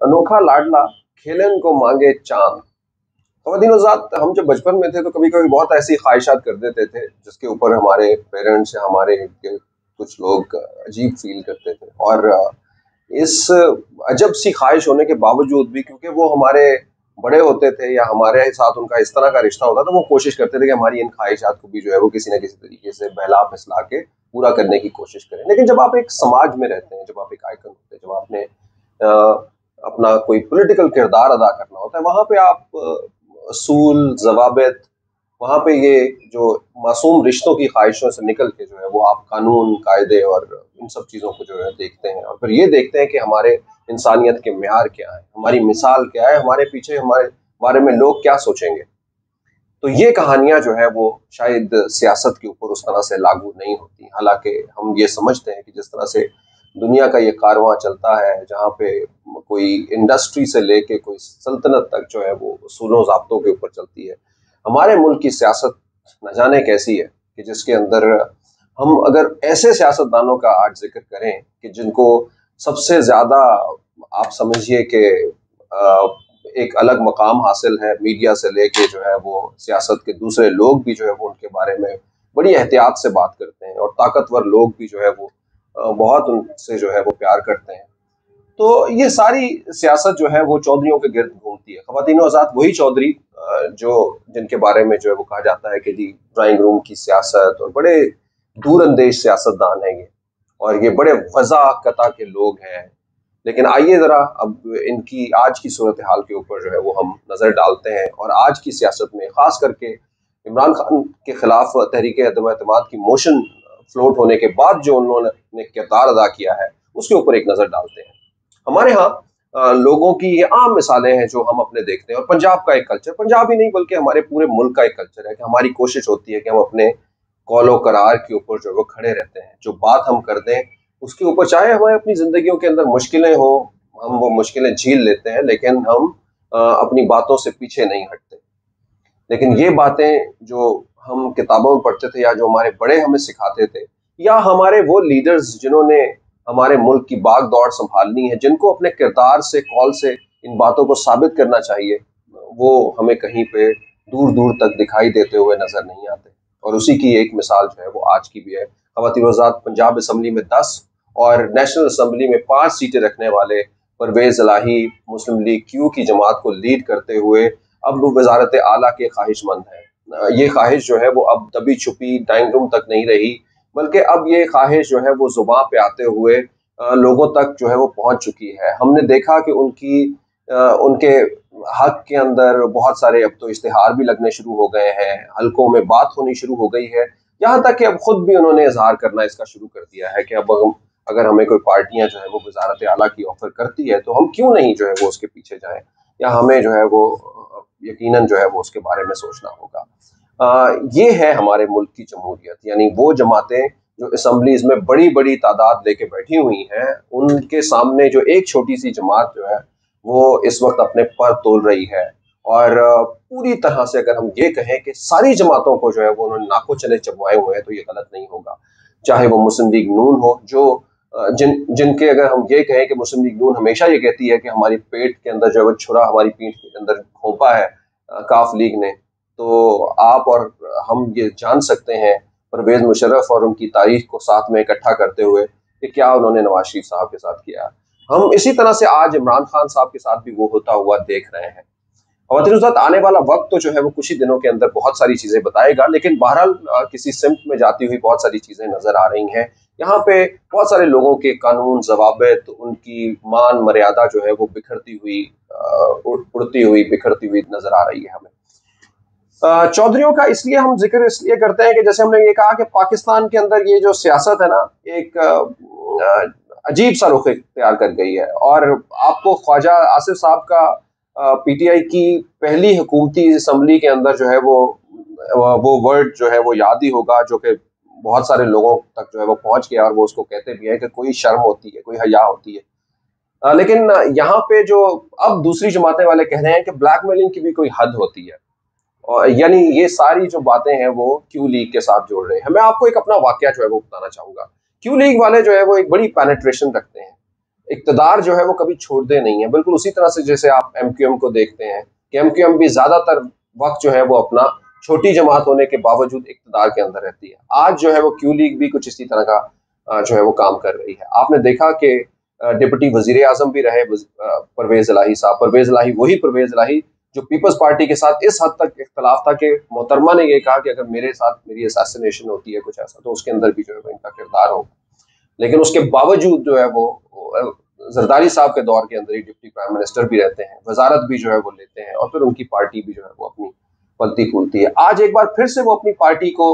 انوکھا لاڈلا کھیلن کو مانگے چاند. خواتین ذات ہم جب بچپن میں تھے تو کبھی کبھی بہت ایسی خواہشات کر دیتے تھے جس کے اوپر ہمارے پیرنٹس یا ہمارے کچھ لوگ عجیب فیل کرتے تھے. اور اس عجب سی خواہش ہونے کے باوجود بھی کیونکہ وہ ہمارے بڑے ہوتے تھے یا ہمارے ساتھ ان کا اس طرح کا رشتہ ہوتا تھا، وہ کوشش کرتے تھے کہ ہماری ان خواہشات کو بھی جو ہے وہ کسی نہ کسی طریقے سے بہلا پھسلا کے پورا کرنے کی کوشش کریں. لیکن جب آپ ایک سماج میں رہتے ہیں، جب آپ ایک آئیکن ہوتے ہیں، جب آپ نے اپنا کوئی پولیٹیکل کردار ادا کرنا ہوتا ہے، وہاں پہ آپ اصول، ضوابط، وہاں پہ یہ جو معصوم رشتوں کی خواہشوں سے نکل کے جو ہے وہ آپ قانون، قاعدے اور ان سب چیزوں کو جو ہے دیکھتے ہیں، اور پھر یہ دیکھتے ہیں کہ ہمارے انسانیت کے معیار کیا ہے، ہماری مثال کیا ہے، ہمارے پیچھے ہمارے بارے میں لوگ کیا سوچیں گے. تو یہ کہانیاں جو ہے وہ شاید سیاست کے اوپر اس طرح سے لاگو نہیں ہوتی. حالانکہ ہم یہ سمجھتے ہیں کہ جس طرح سے دنیا کا یہ کارواں چلتا ہے، جہاں پہ کوئی انڈسٹری سے لے کے کوئی سلطنت تک جو ہے وہ اصولوں ضابطوں کے اوپر چلتی ہے، ہمارے ملک کی سیاست نہ جانے کیسی ہے کہ جس کے اندر ہم اگر ایسے سیاستدانوں کا آج ذکر کریں کہ جن کو سب سے زیادہ آپ سمجھیے کہ ایک الگ مقام حاصل ہے، میڈیا سے لے کے جو ہے وہ سیاست کے دوسرے لوگ بھی جو ہے وہ ان کے بارے میں بڑی احتیاط سے بات کرتے ہیں، اور طاقتور لوگ بھی جو ہے وہ بہت ان سے جو ہے وہ پیار کرتے ہیں. تو یہ ساری سیاست جو ہے وہ چودھریوں کے گرد گھومتی ہے. خواتین و حضرات، وہی چودھری جو جن کے بارے میں جو ہے وہ کہا جاتا ہے کہ جی ڈرائنگ روم کی سیاست، اور بڑے دور اندیش سیاست دان ہیں یہ، اور یہ بڑے وضع قطع کے لوگ ہیں. لیکن آئیے ذرا اب ان کی آج کی صورتحال کے اوپر جو ہے وہ ہم نظر ڈالتے ہیں، اور آج کی سیاست میں خاص کر کے عمران خان کے خلاف تحریک عدم اعتماد کی موشن فلوٹ ہونے کے بعد جو انہوں نے کردار ادا کیا ہے اس کے اوپر ایک نظر ڈالتے ہیں. ہمارے ہاں لوگوں کی یہ عام مثالیں ہیں جو ہم اپنے دیکھتے ہیں، اور پنجاب کا ایک کلچر، پنجاب ہی نہیں بلکہ ہمارے پورے ملک کا ایک کلچر ہے کہ ہماری کوشش ہوتی ہے کہ ہم اپنے قول و قرار کے اوپر جو وہ کھڑے رہتے ہیں. جو بات ہم کر دیں اس کے اوپر، چاہے ہمیں اپنی زندگیوں کے اندر مشکلیں ہوں، ہم وہ مشکلیں جھیل لیتے ہیں، لیکن ہم اپنی باتوں سے پیچھے نہیں ہٹتے. لیکن یہ باتیں جو ہم کتابوں میں پڑھتے تھے، یا جو ہمارے بڑے ہمیں سکھاتے تھے، یا ہمارے وہ لیڈرز جنہوں نے ہمارے ملک کی باغ دوڑ سنبھالنی ہے، جن کو اپنے کردار سے، قول سے ان باتوں کو ثابت کرنا چاہیے، وہ ہمیں کہیں پہ دور دور تک دکھائی دیتے ہوئے نظر نہیں آتے. اور اسی کی ایک مثال جو ہے وہ آج کی بھی ہے. خواتین وزارت، پنجاب اسمبلی میں 10 اور نیشنل اسمبلی میں 5 سیٹیں رکھنے والے پرویز الہی مسلم لیگ کیو کی جماعت کو لیڈ کرتے ہوئے اب وزارت اعلیٰ کے خواہش مند ہیں. یہ خواہش جو ہے وہ اب دبی چھپی ڈائنگ روم تک نہیں رہی، بلکہ اب یہ خواہش جو ہے وہ زباں پہ آتے ہوئے لوگوں تک جو ہے وہ پہنچ چکی ہے. ہم نے دیکھا کہ ان کے حق کے اندر بہت سارے اب تو اشتہار بھی لگنے شروع ہو گئے ہیں، حلقوں میں بات ہونی شروع ہو گئی ہے، یہاں تک کہ اب خود بھی انہوں نے اظہار کرنا اس کا شروع کر دیا ہے کہ اب اگر ہمیں کوئی پارٹیاں جو ہے وہ وزارت اعلیٰ کی آفر کرتی ہے تو ہم کیوں نہیں جو ہے وہ اس کے پیچھے جائیں، یا ہمیں جو ہے وہ یقیناً جو ہے وہ اس کے بارے میں سوچنا ہوگا. یہ ہے ہمارے ملک کی جمہوریت. یعنی وہ جماعتیں جو اسمبلیز میں بڑی بڑی تعداد لے کے بیٹھی ہوئی ہیں، ان کے سامنے جو ایک چھوٹی سی جماعت جو ہے وہ اس وقت اپنے پر تول رہی ہے. اور پوری طرح سے اگر ہم یہ کہیں کہ ساری جماعتوں کو جو ہے وہ انہوں نے ناکو چلے چبوائے ہوئے ہیں تو یہ غلط نہیں ہوگا. چاہے وہ مسلم لیگ نون ہو، جو جن کے اگر ہم یہ کہیں کہ مسلم لیگ نون ہمیشہ یہ کہتی ہے کہ ہماری پیٹ کے اندر جو ہے وہ چھرا ہماری پیٹھ کے اندر کھونپا ہے کاف لیگ نے، تو آپ اور ہم یہ جان سکتے ہیں پرویز مشرف اور ان کی تاریخ کو ساتھ میں اکٹھا کرتے ہوئے کہ کیا انہوں نے نواز شریف صاحب کے ساتھ کیا. ہم اسی طرح سے آج عمران خان صاحب کے ساتھ بھی وہ ہوتا ہوا دیکھ رہے ہیں. خواتین حضرات، آنے والا وقت تو جو ہے وہ کچھ ہی دنوں کے اندر بہت ساری چیزیں بتائے گا، لیکن بہرحال کسی سمت میں جاتی ہوئی بہت ساری چیزیں نظر آ رہی ہیں. یہاں پہ بہت سارے لوگوں کے قانون، ضوابط، ان کی مان مریادہ جو ہے وہ بکھرتی ہوئی، اڑتی ہوئی، بکھرتی ہوئی نظر آ رہی ہے ہمیں. چودھریوں کا اس لیے ہم ذکر اس لیے کرتے ہیں کہ جیسے ہم نے یہ کہا کہ پاکستان کے اندر یہ جو سیاست ہے نا، ایک عجیب سا رخ اختیار کر گئی ہے. اور آپ کو خواجہ آصف صاحب کا پی ٹی آئی کی پہلی حکومتی اسمبلی کے اندر جو ہے وہ ورڈ جو ہے وہ یاد ہی ہوگا، جو کہ بہت سارے لوگوں تک جو ہے وہ پہنچ گیا، اور وہ اس کو کہتے بھی ہیں کہ کوئی شرم ہوتی ہے، کوئی حیا ہوتی ہے. لیکن یہاں پہ جو اب دوسری جماعتیں والے کہہ رہے ہیں کہ بلیک میلنگ کی بھی کوئی حد ہوتی ہے. یعنی یہ ساری جو باتیں ہیں وہ کیو لیگ کے ساتھ جوڑ رہے ہیں. میں آپ کو ایک اپنا واقعہ جو ہے وہ بتانا چاہوں گا. کیو لیگ والے جو ہے وہ ایک بڑی پینیٹریشن رکھتے ہیں. اقتدار جو ہے وہ کبھی چھوڑتے نہیں ہے. بالکل اسی طرح سے جیسے آپ ایم کیو ایم کو دیکھتے ہیں کہ ایم کیو ایم بھی زیادہ تر وقت جو ہے وہ اپنا چھوٹی جماعت ہونے کے باوجود اقتدار کے اندر رہتی ہے. آج جو ہے وہ کیو لیگ بھی کچھ اسی طرح کا جو ہے وہ کام کر رہی ہے. آپ نے دیکھا کہ ڈپٹی وزیر اعظم بھی رہے پرویز الہی صاحب. پرویز الہی وہی پرویز الہی جو پیپلز پارٹی کے ساتھ اس حد تک اختلاف تھا کہ محترمہ نے یہ کہا کہ اگر میرے ساتھ میری اساسینیشن ہوتی ہے کچھ ایسا تو اس کے اندر بھی جو ہے وہ ان کا کردار ہو. لیکن اس کے باوجود جو ہے وہ زرداری صاحب کے دور کے اندر ہی ڈپٹی پرائم منسٹر بھی رہتے ہیں, وزارت بھی جو ہے وہ لیتے ہیں, اور پھر ان کی پارٹی بھی جو ہے وہ اپنی پلتی پھولتی ہے. آج ایک بار پھر سے وہ اپنی پارٹی کو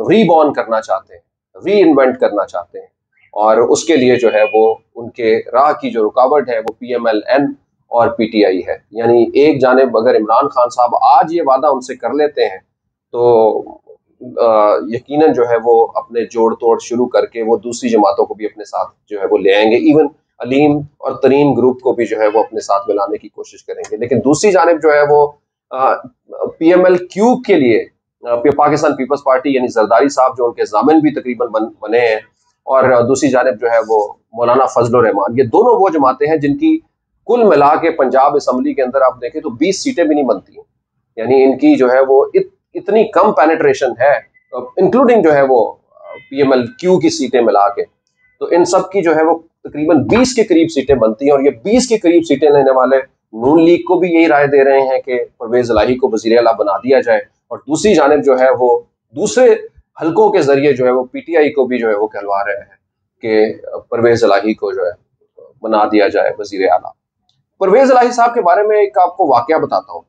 ری بورن کرنا چاہتے ہیں, ری انوینٹ کرنا چاہتے ہیں, اور اس کے لیے جو ہے وہ ان کے راہ کی جو رکاوٹ ہے وہ پی ایم ایل این اور پی ٹی آئی ہے. یعنی ایک جانب اگر عمران خان صاحب آج یہ وعدہ ان سے کر لیتے ہیں تو یقیناً جو ہے وہ اپنے جوڑ توڑ شروع کر کے وہ دوسری جماعتوں کو بھی اپنے ساتھ جو ہے وہ لے آئیں گے. ایون علیم اور ترین گروپ کو بھی جو ہے وہ اپنے ساتھ ملانے کی کوشش کریں گے. لیکن دوسری جانب جو ہے وہ پی ایم ایل کیو کے لیے پاکستان پیپلز پارٹی یعنی زرداری صاحب جو ان کے ضامن بھی تقریباً بنے ہیں, اور دوسری جانب جو ہے وہ مولانا فضل الرحمان, یہ دونوں وہ جماعتیں ہیں جن کی کل ملا کے پنجاب اسمبلی کے اندر آپ دیکھیں تو 20 سیٹیں بھی نہیں بنتی ہیں. یعنی ان کی جو ہے وہ اتنی کم پینیٹریشن ہے, انکلوڈنگ جو ہے وہ پی ایم ایل کیو کی سیٹیں ملا کے, تو ان سب کی جو ہے وہ تقریباً 20 کے قریب سیٹیں بنتی ہیں. اور یہ 20 کے قریب سیٹیں لینے والے نون لیگ کو بھی یہی رائے دے رہے ہیں کہ پرویز الہی کو وزیر اعلیٰ بنا دیا جائے, اور دوسری جانب جو ہے وہ دوسرے حلقوں کے ذریعے جو ہے وہ پی ٹی آئی کو بھی جو ہے وہ کہلوا رہے ہیں کہ پرویز الہی کو جو ہے بنا دیا جائے وزیر اعلیٰ. پرویز الہی صاحب کے بارے میں ایک آپ کو واقعہ بتاتا ہوں.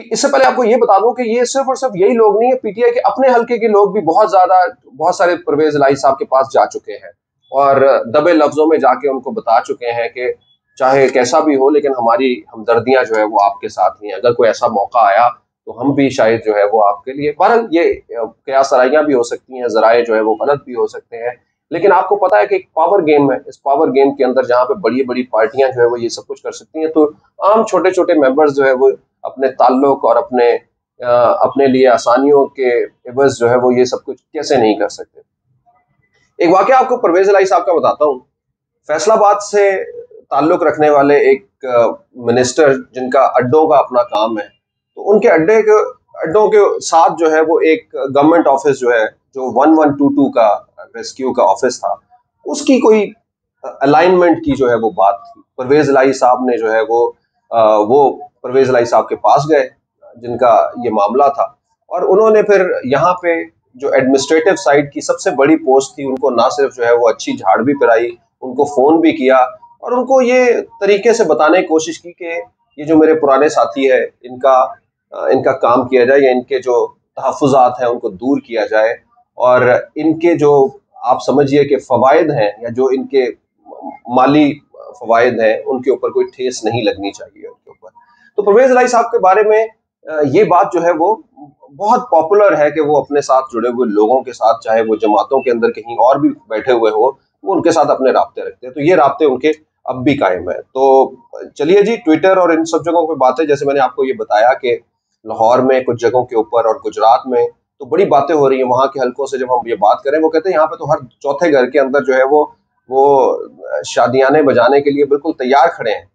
اس سے پہلے آپ کو یہ بتا دوں کہ یہ صرف اور صرف یہی لوگ نہیں ہے, پی ٹی آئی کے اپنے حلقے کے لوگ بھی بہت سارے پرویز الہی صاحب کے پاس جا چکے ہیں اور دبے لفظوں میں جا کے ان کو بتا چکے ہیں کہ چاہے کیسا بھی ہو لیکن ہماری ہمدردیاں جو ہے وہ آپ کے ساتھ ہیں, اگر کوئی ایسا موقع آیا تو ہم بھی شاید جو ہے وہ آپ کے لیے. بہرحال یہ قیاس سرائیاں بھی ہو سکتی ہیں, ذرائع جو ہے وہ غلط بھی ہو سکتے ہیں, لیکن آپ کو پتا ہے کہ ایک پاور گیم ہے. اس پاور گیم کے اندر جہاں پہ بڑی بڑی پارٹیاں جو ہے وہ یہ سب کچھ کر سکتی ہیں, تو عام چھوٹے چھوٹے ممبرز جو ہے وہ اپنے تعلق اور اپنے لیے آسانیوں کے عوض جو ہے وہ یہ سب کچھ کیسے نہیں کر سکتے. ایک واقعہ آپ کو پرویز الہی صاحب کا بتاتا ہوں. فیصل آباد سے تعلق رکھنے والے ایک منسٹر جن کا اڈوں کا اپنا کام ہے, تو ان کے اڈوں کے ساتھ جو ہے وہ ایک گورنمنٹ آفس جو ہے جو 1122 کا ریسکیو کا آفس تھا, اس کی کوئی الائنمنٹ کی جو ہے وہ بات تھی. پرویز الہی صاحب نے جو ہے وہ پرویز الہی صاحب کے پاس گئے جن کا یہ معاملہ تھا, اور انہوں نے پھر یہاں پہ جو ایڈمنسٹریٹو سائڈ کی سب سے بڑی پوسٹ تھی ان کو نہ صرف جو ہے وہ اچھی جھاڑ بھی پرائی, ان کو فون بھی کیا اور ان کو یہ طریقے سے بتانے کی کوشش کی کہ یہ جو میرے پرانے ساتھی ہے ان کا کام کیا جائے, یا ان کے جو تحفظات ہیں ان کو دور کیا جائے, اور ان کے جو آپ سمجھیے کہ فوائد ہیں یا جو ان کے مالی فوائد ہیں ان کے اوپر کوئی ٹھیس نہیں لگنی چاہیے ان کے اوپر. تو پرویز الہی صاحب کے بارے میں یہ بات جو ہے وہ بہت پاپولر ہے کہ وہ اپنے ساتھ جڑے ہوئے لوگوں کے ساتھ, چاہے وہ جماعتوں کے اندر کہیں اور بھی بیٹھے ہوئے ہو, وہ ان کے ساتھ اپنے رابطے رکھتے ہیں. تو یہ رابطے ان کے اب بھی قائم ہے. تو چلیے جی, ٹویٹر اور ان سب جگہوں پہ باتیں, جیسے میں نے آپ کو یہ بتایا کہ لاہور میں کچھ جگہوں کے اوپر اور گجرات میں تو بڑی باتیں ہو رہی ہیں. وہاں کے حلقوں سے جب ہم یہ بات کریں, وہ کہتے ہیں یہاں پہ تو ہر چوتھے گھر کے اندر جو ہے وہ شادیانے بجانے کے لیے بالکل تیار کھڑے ہیں,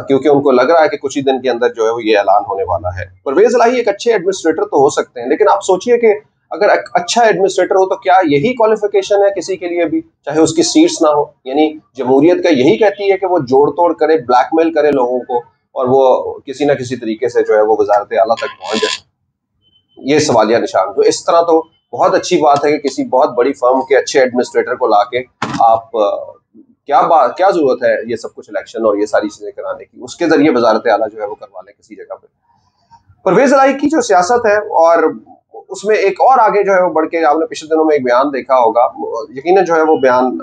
کیونکہ ان کو لگ رہا ہے کہ کچھ ہی دن کے اندر جو ہے وہ یہ اعلان ہونے والا ہے. پرویز الہی ایک اچھے ایڈمنسٹریٹر تو ہو سکتے ہیں, لیکن آپ سوچئے کہ اگر اچھا ایڈمنسٹریٹر ہو تو کیا یہی کوالیفیکیشن ہے کسی کے لیے بھی, چاہے اس کی سیٹس نہ ہو؟ یعنی جمہوریت کا یہی کہتی ہے کہ وہ جوڑ توڑ کرے, بلیک میل کرے لوگوں کو, اور وہ کسی نہ کسی طریقے سے جو ہے وہ وزارت اعلیٰ تک پہنچ جائے؟ یہ سوالیہ نشان. تو اس طرح تو بہت اچھی بات ہے کہ کسی بہت بڑی فرم کے اچھے ایڈمنسٹریٹر کو لا کے آپ کیا ضرورت ہے یہ سب کچھ الیکشن اور یہ ساری چیزیں کرانے کی, اس کے ذریعے وزارت اعلیٰ جو ہے وہ کروا لیں کسی جگہ پہ. پرویز الہی کی جو سیاست ہے, اور اس میں ایک اور آگے جو ہے وہ بڑھ کے, آپ نے پچھلے دنوں میں ایک بیان دیکھا ہوگا, یقیناً جو ہے وہ بیان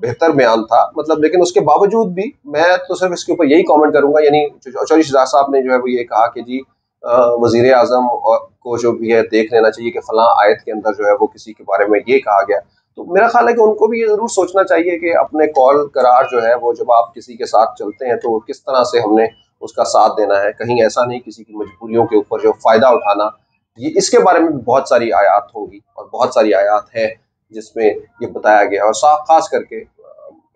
بہتر بیان تھا, مطلب, لیکن اس کے باوجود بھی میں تو صرف اس کے اوپر یہی کامنٹ کروں گا. یعنی چوہدری شہزاد صاحب نے جو ہے وہ یہ کہا کہ جی وزیر اعظم کو جو بھی ہے دیکھ لینا چاہیے کہ فلاں آیت کے اندر جو ہے وہ کسی کے بارے میں یہ کہا گیا. تو میرا خیال ہے کہ ان کو بھی یہ ضرور سوچنا چاہیے کہ اپنے قول قرار جو ہے وہ جب آپ کسی کے ساتھ چلتے ہیں تو کس طرح سے ہم نے اس کا ساتھ دینا ہے, کہیں ایسا نہیں کسی کی مجبوریوں کے اوپر جو فائدہ اٹھانا. یہ اس کے بارے میں بہت ساری آیات ہوں گی اور بہت ساری آیات ہیں جس میں یہ بتایا گیا, اور خاص کر کے